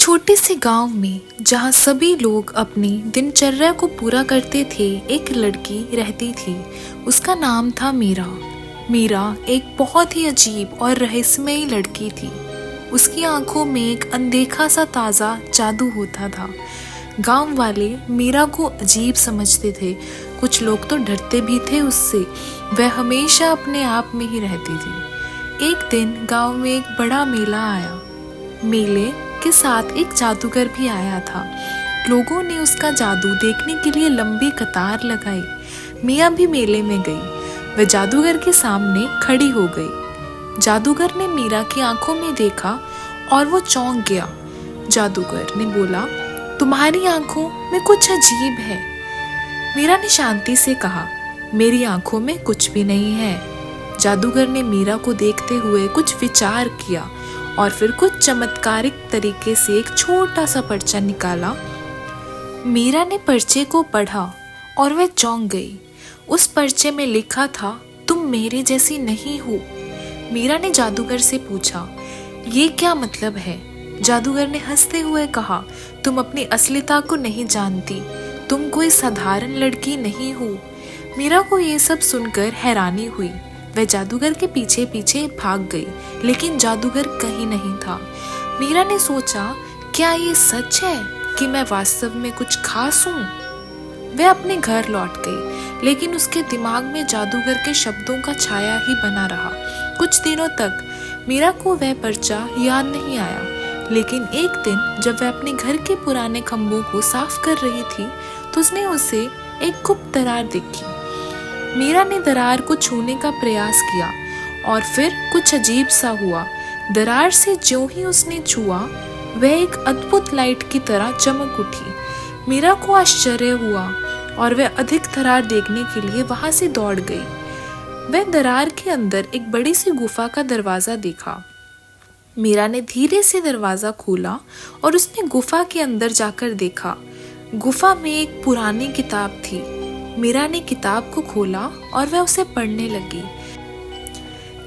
छोटे से गांव में जहां सभी लोग अपनी दिनचर्या को पूरा करते थे, एक लड़की रहती थी। उसका नाम था मीरा। मीरा एक बहुत ही अजीब और रहस्यमयी लड़की थी। उसकी आंखों में एक अनदेखा सा ताज़ा जादू होता था। गांव वाले मीरा को अजीब समझते थे, कुछ लोग तो डरते भी थे उससे। वह हमेशा अपने आप में ही रहती थी। एक दिन गांव में एक बड़ा मेला आया। मेले के साथ एक जादूगर भी आया था। लोगों ने उसका जादू देखने के लिए लंबी कतार लगाई। मिया भी मेले में गई। वह जादूगर के सामने खड़ी हो गई। जादूगर ने मीरा की आंखों में देखा और वो चौंक गया। जादूगर ने बोला, तुम्हारी आंखों में कुछ अजीब है। मीरा ने शांति से कहा, मेरी आंखों में कुछ भी नहीं है। जादूगर ने मीरा को देखते हुए कुछ विचार किया और फिर कुछ चमत्कारिक तरीके से एक छोटा सा पर्चा निकाला। मीरा ने पर्चे को पढ़ा और वह चौंक गई। उस पर्चे में लिखा था, तुम मेरे जैसी नहीं हो। मीरा ने जादूगर से पूछा, ये क्या मतलब है? जादूगर ने हंसते हुए कहा, तुम अपनी असलियता को नहीं जानती। तुम कोई साधारण लड़की नहीं हो। मीरा को ये सब सुनकर हैरानी हुई। वह जादूगर के पीछे पीछे भाग गई, लेकिन जादूगर कहीं नहीं था। मीरा ने सोचा, क्या ये सच है कि मैं वास्तव में कुछ खास हूँ? वह अपने घर लौट गई, लेकिन उसके दिमाग में जादूगर के शब्दों का छाया ही बना रहा। कुछ दिनों तक मीरा को वह पर्चा याद नहीं आया, लेकिन एक दिन जब वह अपने घर के पुराने खंभों को साफ कर रही थी, तो उसने उसे एक गुप्त दरार देखी। मीरा ने दरार को छूने का प्रयास किया और फिर कुछ अजीब सा हुआ। दरार से ज्यों ही उसने छुआ, वह एक अद्भुत लाइट की तरह चमक उठी। मीरा को आश्चर्य हुआ और वह अधिक दरार देखने के लिए वहां से दौड़ गई। वह दरार के अंदर एक बड़ी सी गुफा का दरवाजा देखा। मीरा ने धीरे से दरवाजा खोला और उसने गुफा के अंदर जाकर देखा। गुफा में एक पुरानी किताब थी। मीरा ने किताब को खोला और वह उसे पढ़ने लगी।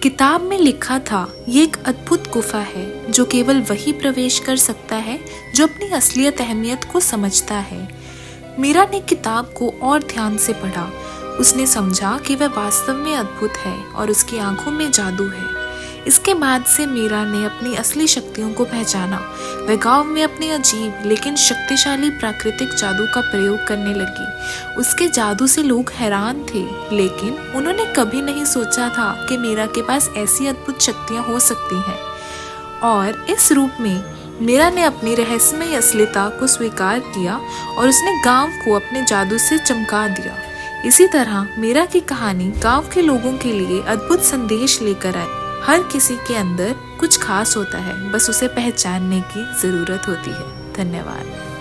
किताब में लिखा था, ये एक अद्भुत गुफा है जो केवल वही प्रवेश कर सकता है जो अपनी असलियत अहमियत को समझता है। मीरा ने किताब को और ध्यान से पढ़ा। उसने समझा कि वह वास्तव में अद्भुत है और उसकी आंखों में जादू है। इसके बाद से मीरा ने अपनी असली शक्तियों को पहचाना। वह गांव में अपने अजीब लेकिन शक्तिशाली प्राकृतिक जादू का प्रयोग करने लगी। उसके जादू से लोग हैरान थे, लेकिन उन्होंने कभी नहीं सोचा था कि मीरा के पास ऐसी अद्भुत शक्तियां हो सकती हैं। और इस रूप में मीरा ने अपनी रहस्यमय असलियता को स्वीकार किया और उसने गांव को अपने जादू से चमका दिया। इसी तरह मीरा की कहानी गांव के लोगों के लिए अद्भुत संदेश लेकर आई। हर किसी के अंदर कुछ खास होता है, बस उसे पहचानने की जरूरत होती है। धन्यवाद।